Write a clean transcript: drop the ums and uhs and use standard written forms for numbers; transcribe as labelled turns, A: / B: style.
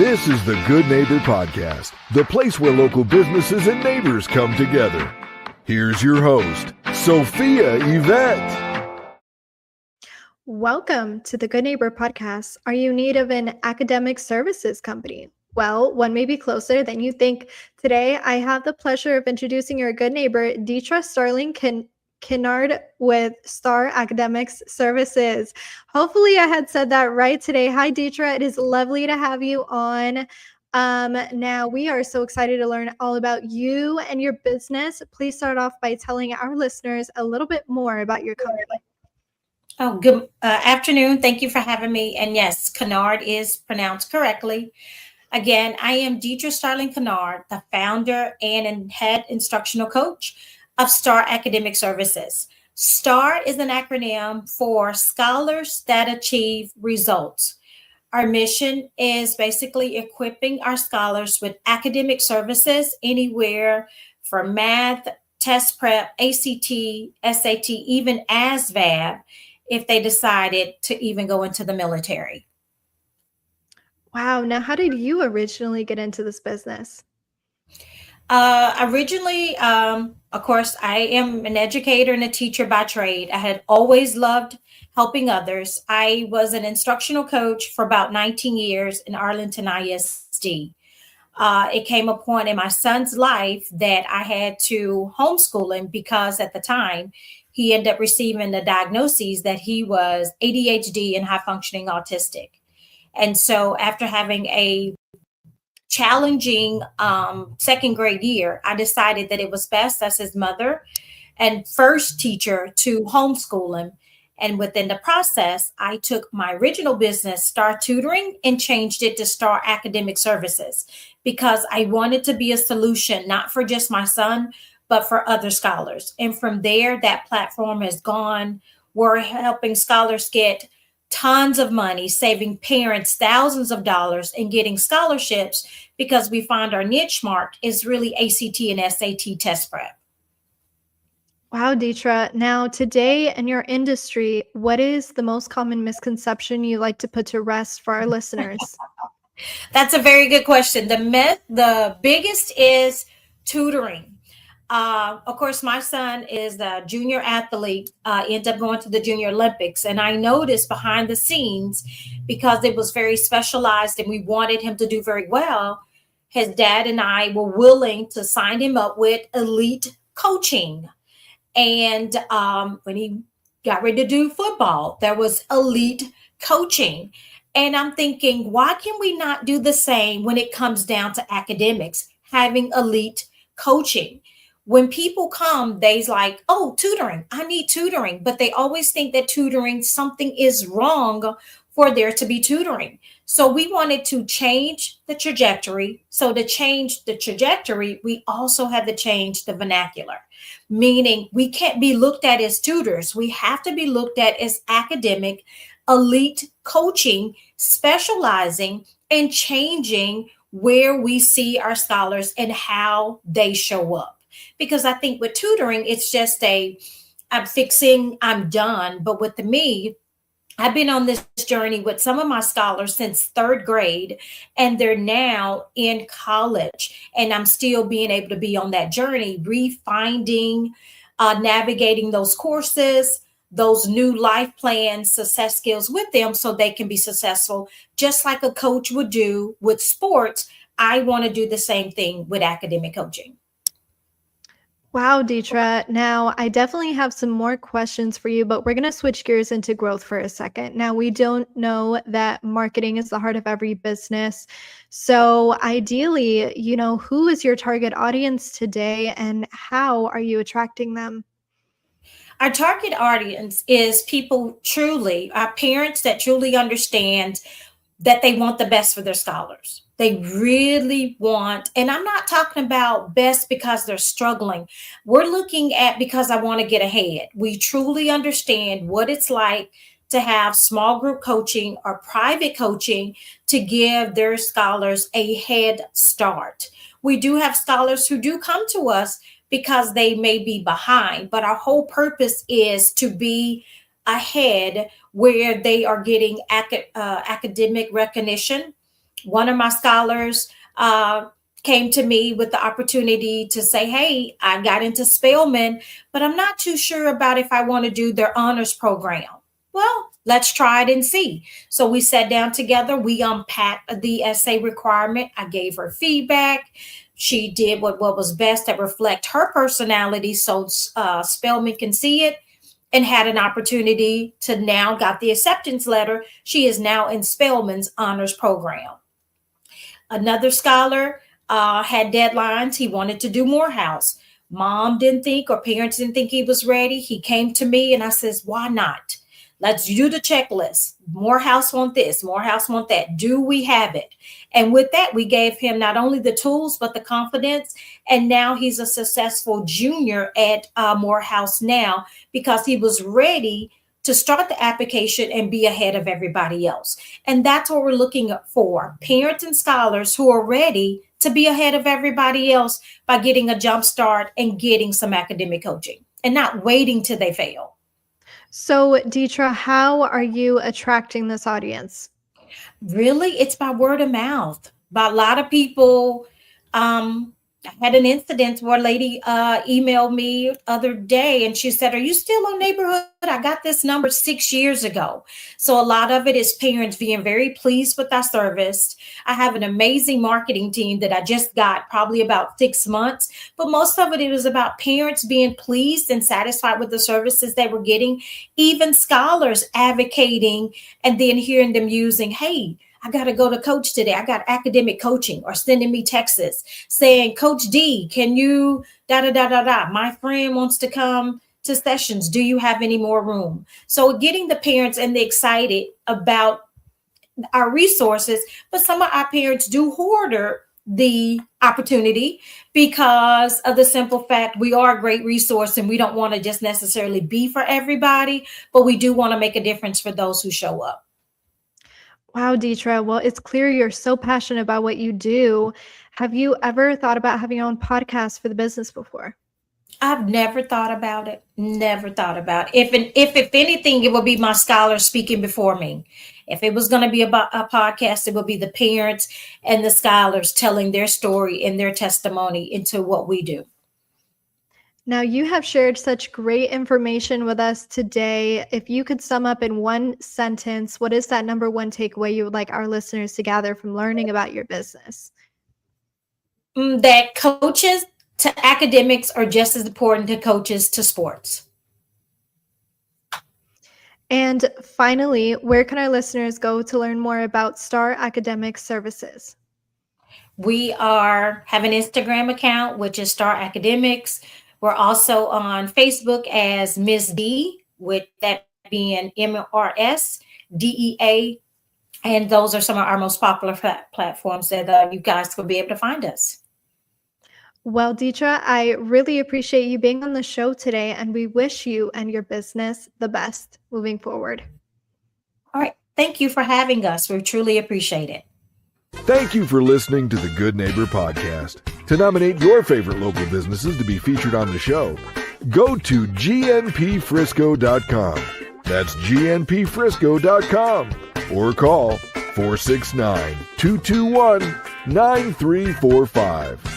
A: This is the Good Neighbor Podcast, the place where local businesses and neighbors come together. Here's your host, Sophia Yvette.
B: Welcome to the Good Neighbor Podcast. Are you in need of an academic services company? Well, one may be closer than you think. Today, I have the pleasure of introducing your good neighbor, Deatra Straling Kinard with Star Academics Services. Hopefully, I had said that right today. Hi, Deatra. It is lovely to have you on. Now, we are so excited to learn all about you and your business. Please start off by telling our listeners a little bit more about your company.
C: Oh, good afternoon. Thank you for having me. And yes, Kinard is pronounced correctly. Again, I am Deatra Straling Kinard, the founder and head instructional coach of STAR Academic Services. STAR is an acronym for Scholars That Achieve Results. Our mission is basically equipping our scholars with academic services anywhere from math, test prep, ACT, SAT, even ASVAB, if they decided to even go into the military.
B: Wow. Now, how did you originally get into this business?
C: Originally, of course, I am an educator and a teacher by trade. I had always loved helping others. I was an instructional coach for about 19 years in Arlington ISD. It came a point in my son's life that I had to homeschool him because at the time he ended up receiving the diagnosis that he was ADHD and high functioning autistic. And so after having a challenging second grade year, I decided that it was best as his mother and first teacher to homeschool him. And within the process, I took my original business, Star Tutoring, and changed it to Star Academic Services because I wanted to be a solution, not for just my son, but for other scholars. And from there, that platform has gone. We're helping scholars get tons of money, saving parents thousands of dollars and getting scholarships because we find our niche mark is really ACT and SAT test prep.
B: Wow, Deatra. Now, today in your industry, what is the most common misconception you like to put to rest for our listeners?
C: That's a very good question. The biggest is tutoring. Of course, my son is a junior athlete, ended up going to the Junior Olympics. And I noticed behind the scenes, because it was very specialized and we wanted him to do very well, his dad and I were willing to sign him up with elite coaching. And when he got ready to do football, there was elite coaching. And I'm thinking, why can we not do the same when it comes down to academics, having elite coaching? When people come, they's like, oh, tutoring, I need tutoring. But they always think that tutoring, something is wrong for there to be tutoring. So we wanted to change the trajectory. So to change the trajectory, we also had to change the vernacular, meaning we can't be looked at as tutors. We have to be looked at as academic, elite coaching, specializing and changing where we see our scholars and how they show up. Because I think with tutoring, it's just I'm fixing, I'm done. But with me, I've been on this journey with some of my scholars since third grade, and they're now in college. And I'm still being able to be on that journey, refinding, navigating those courses, those new life plans, success skills with them so they can be successful, just like a coach would do with sports. I want to do the same thing with academic coaching.
B: Wow, Deatra. Now, I definitely have some more questions for you, but we're going to switch gears into growth for a second. Now, we don't know that marketing is the heart of every business. So ideally, who is your target audience today and how are you attracting them?
C: Our target audience is people truly, our parents that truly understand that they want the best for their scholars. They really want, and I'm not talking about best because they're struggling. We're looking at because I want to get ahead. We truly understand what it's like to have small group coaching or private coaching to give their scholars a head start. We do have scholars who do come to us because they may be behind, but our whole purpose is to be ahead where they are getting academic recognition, One of my scholars came to me with the opportunity to say, hey, I got into Spelman, but I'm not too sure about if I want to do their honors program. Well, let's try it and see. So we sat down together. We unpacked the essay requirement. I gave her feedback. She did what was best to reflect her personality so Spelman can see it, and had an opportunity to now got the acceptance letter. She is now in Spelman's honors program. Another scholar had deadlines. He wanted to do Morehouse. Mom didn't think, or parents didn't think he was ready. He came to me and I says, why not? Let's do the checklist. Morehouse want this, Morehouse want that. Do we have it? And with that, we gave him not only the tools, but the confidence. And now he's a successful junior at Morehouse now because he was ready to start the application and be ahead of everybody else. And that's what we're looking for. Parents and scholars who are ready to be ahead of everybody else by getting a jump start and getting some academic coaching and not waiting till they fail.
B: So, Deatra, how are you attracting this audience?
C: Really, it's by word of mouth. By a lot of people. I had an incident where a lady emailed me other day and she said, are you still on Neighborhood? I got this number 6 years ago. So a lot of it is parents being very pleased with our service. I have an amazing marketing team that I just got probably about 6 months, but most of it was about parents being pleased and satisfied with the services they were getting, even scholars advocating and then hearing them using, hey, I got to go to coach today. I got academic coaching, or sending me texts saying, Coach D, can you My friend wants to come to sessions. Do you have any more room? So getting the parents and the excited about our resources, but some of our parents do hoard the opportunity because of the simple fact we are a great resource and we don't want to just necessarily be for everybody, but we do want to make a difference for those who show up.
B: Wow, Deatra. Well, it's clear you're so passionate about what you do. Have you ever thought about having your own podcast for the business before?
C: I've never thought about it. Never thought about it. If anything, it would be my scholars speaking before me. If it was going to be about a podcast, it would be the parents and the scholars telling their story and their testimony into what we do.
B: Now, you have shared such great information with us today. If you could sum up in one sentence, what is that number one takeaway you would like our listeners to gather from learning about your business?
C: That coaches to academics are just as important to coaches to sports.
B: And finally, where can our listeners go to learn more about Star Academic Services?
C: We have an Instagram account, which is Star Academics. We're also on Facebook as Ms. D, with that being MRSDEA. And those are some of our most popular platforms that you guys will be able to find us.
B: Well, Deatra, I really appreciate you being on the show today, and we wish you and your business the best moving forward.
C: All right. Thank you for having us. We truly appreciate it.
A: Thank you for listening to the Good Neighbor Podcast. To nominate your favorite local businesses to be featured on the show, go to gnpfrisco.com. That's gnpfrisco.com. Or call 469-221-9345.